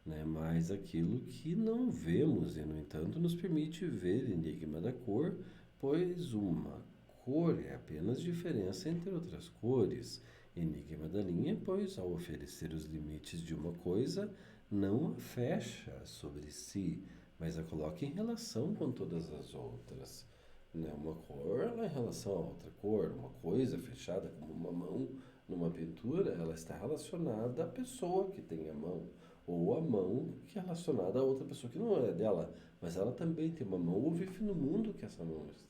né? Mas aquilo que não vemos e, no entanto, nos permite ver enigma da cor, pois uma cor é apenas diferença entre outras cores. Enigma da linha, pois, ao oferecer os limites de uma coisa, não a fecha sobre si, mas a coloca em relação com todas as outras. Né? Uma cor, ela é em relação a outra cor, uma coisa fechada como uma mão numa pintura, ela está relacionada à pessoa que tem a mão, ou a mão que é relacionada a outra pessoa que não é dela, mas ela também tem uma mão ou vive no mundo que essa mão está.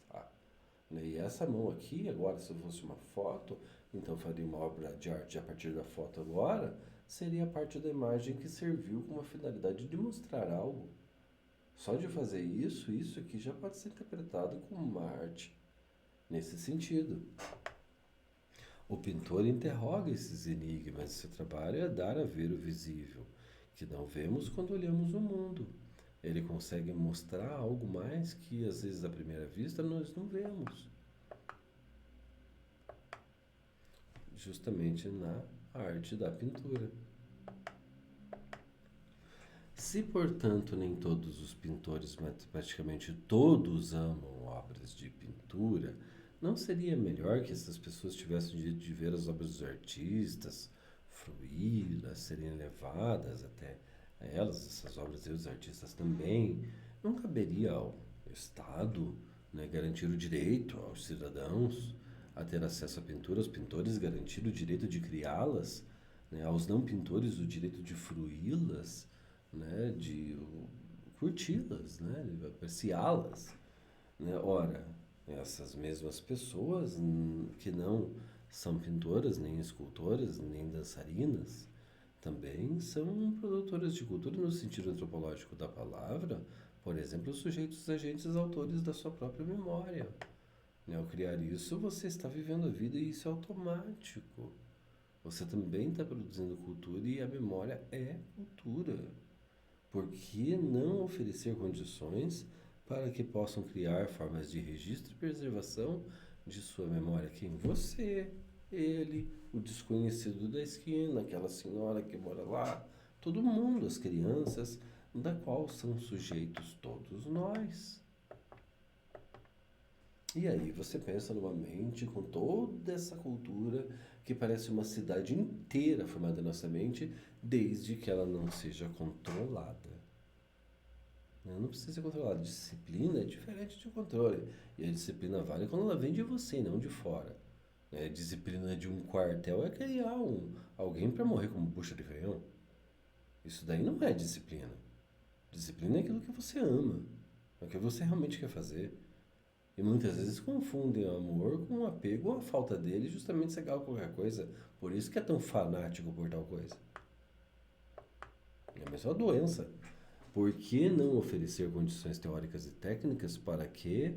Né? E essa mão aqui, agora, se fosse uma foto, então faria uma obra de arte a partir da foto agora, seria a parte da imagem que serviu com uma finalidade de mostrar algo. Só de fazer isso aqui já pode ser interpretado como uma arte nesse sentido. O pintor interroga esses enigmas, seu trabalho é dar a ver o visível, que não vemos quando olhamos o mundo. Ele consegue mostrar algo mais que, às vezes, à primeira vista, nós não vemos. Justamente na arte da pintura. Se, portanto, nem todos os pintores, mas praticamente todos amam obras de pintura, não seria melhor que essas pessoas tivessem o direito de ver as obras dos artistas, fruí-las, serem levadas até elas, essas obras e os artistas também? Não caberia ao Estado, né, garantir o direito aos cidadãos a ter acesso à pintura, aos pintores garantir o direito de criá-las, né, aos não pintores o direito de fruí-las, né, de curti-las, né, de apreciá-las, né? Ora, essas mesmas pessoas que não são pintoras, nem escultoras, nem dançarinas, também são produtoras de cultura no sentido antropológico da palavra, por exemplo, sujeitos, agentes, autores da sua própria memória. Né? Ao criar isso, você está vivendo a vida e isso é automático. Você também está produzindo cultura e a memória é cultura. Por que não oferecer condições para que possam criar formas de registro e preservação de sua memória? Quem? Você, ele, o desconhecido da esquina, aquela senhora que mora lá, todo mundo, as crianças, da qual são sujeitos todos nós. E aí você pensa numa mente com toda essa cultura que parece uma cidade inteira formada na nossa mente, desde que ela não seja controlada. Não precisa ser controlada. Disciplina é diferente de controle. E a disciplina vale quando ela vem de você, não de fora. A disciplina de um quartel é criar alguém para morrer como bucha de canhão. Isso daí não é disciplina. Disciplina é aquilo que você ama, é o que você realmente quer fazer. E muitas vezes confundem o amor com o apego ou a falta dele, justamente cegar qualquer coisa. Por isso que é tão fanático por tal coisa. É a mesma doença. Por que não oferecer condições teóricas e técnicas para que,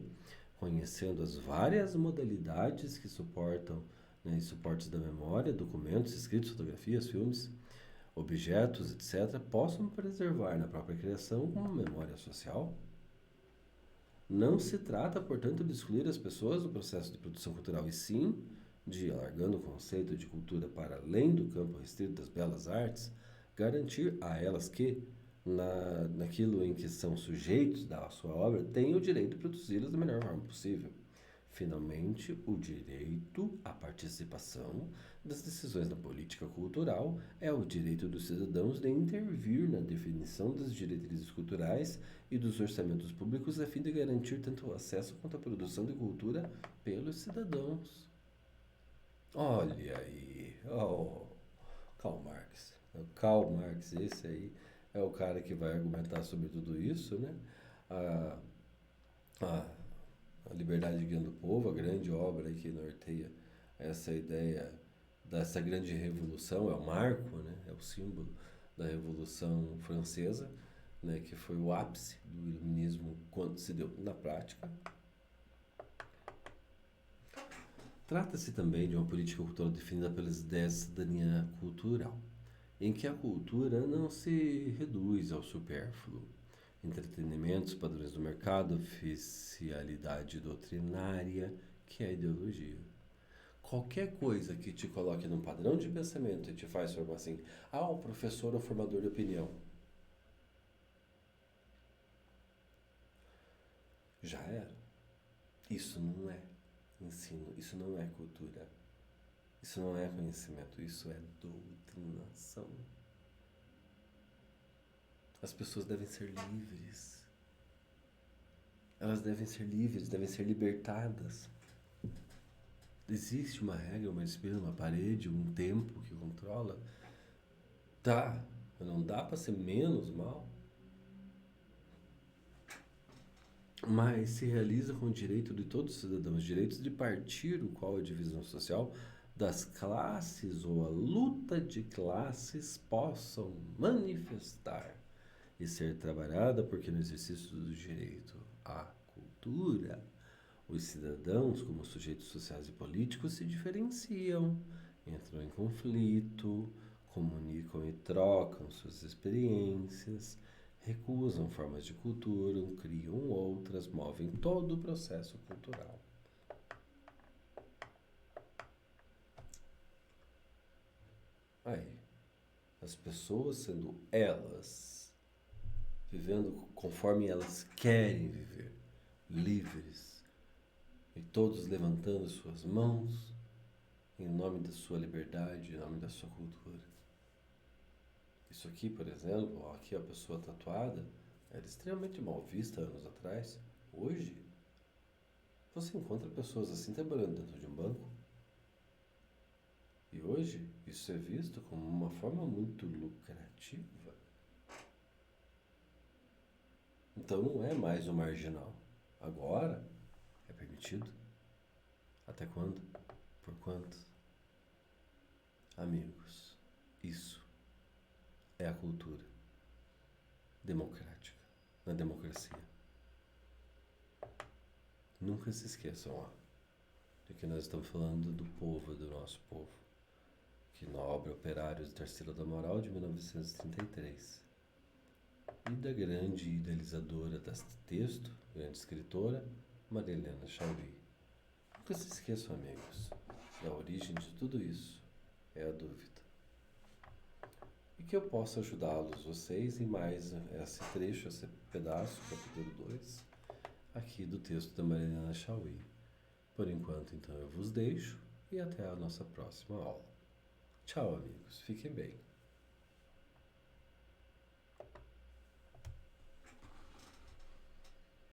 conhecendo as várias modalidades que suportam, né, suportes da memória, documentos, escritos, fotografias, filmes, objetos, etc., possam preservar na própria criação uma memória social? Não se trata, portanto, de excluir as pessoas do processo de produção cultural, e sim de, alargando o conceito de cultura para além do campo restrito das belas artes, garantir a elas que, naquilo em que são sujeitos da sua obra, têm o direito de produzi-las da melhor forma possível. Finalmente, o direito à participação das decisões da política cultural é o direito dos cidadãos de intervir na definição das diretrizes culturais e dos orçamentos públicos a fim de garantir tanto o acesso quanto a produção de cultura pelos cidadãos. Olha aí, oh, Karl Marx. Karl Marx, esse aí é o cara que vai argumentar sobre tudo isso, né? A, a, a Liberdade Guiando o Povo, a grande obra que norteia essa ideia dessa grande revolução, é o marco, né? É o símbolo da Revolução Francesa, né? Que foi o ápice do iluminismo quando se deu na prática. Trata-se também de uma política cultural definida pelas ideias de cidadania cultural, em que a cultura não se reduz ao supérfluo. Entretenimentos, padrões do mercado, oficialidade doutrinária, que é a ideologia. Qualquer coisa que te coloque num padrão de pensamento e te faz formar assim, o professor ou formador de opinião. Já era. Isso não é ensino. Isso não é cultura. Isso não é conhecimento. Isso é doutrinação. As pessoas devem ser livres. Elas devem ser livres, devem ser libertadas. Existe uma regra, uma disciplina, uma parede, um tempo que controla? Tá, mas não dá para ser menos mal. Mas se realiza com o direito de todos os cidadãos, direitos de partir, o qual a divisão social das classes ou a luta de classes possam manifestar e ser trabalhada, porque no exercício do direito à cultura, os cidadãos, como sujeitos sociais e políticos, se diferenciam, entram em conflito, comunicam e trocam suas experiências, recusam formas de cultura, criam outras, movem todo o processo cultural. Aí, as pessoas sendo elas, vivendo conforme elas querem viver, livres, e todos levantando suas mãos em nome da sua liberdade, em nome da sua cultura. Isso aqui, por exemplo, ó, aqui a pessoa tatuada era extremamente mal vista anos atrás. Hoje, você encontra pessoas assim trabalhando dentro de um banco. E hoje, isso é visto como uma forma muito lucrativa. Então não é mais o marginal. Agora é permitido. Até quando? Por quanto? Amigos, isso é a cultura democrática, na democracia. Nunca se esqueçam, ó, de que nós estamos falando do povo, do nosso povo, que na obra Operários do Tarsila da Moral, de 1933, e da grande idealizadora deste texto, grande escritora, Maria Helena Chauí. Nunca se esqueçam, amigos, da origem de tudo isso é a dúvida. E que eu possa ajudá-los, vocês, em mais esse trecho, esse pedaço, capítulo 2, aqui do texto da Maria Helena Chauí. Por enquanto, então, eu vos deixo e até a nossa próxima aula. Tchau, amigos. Fiquem bem.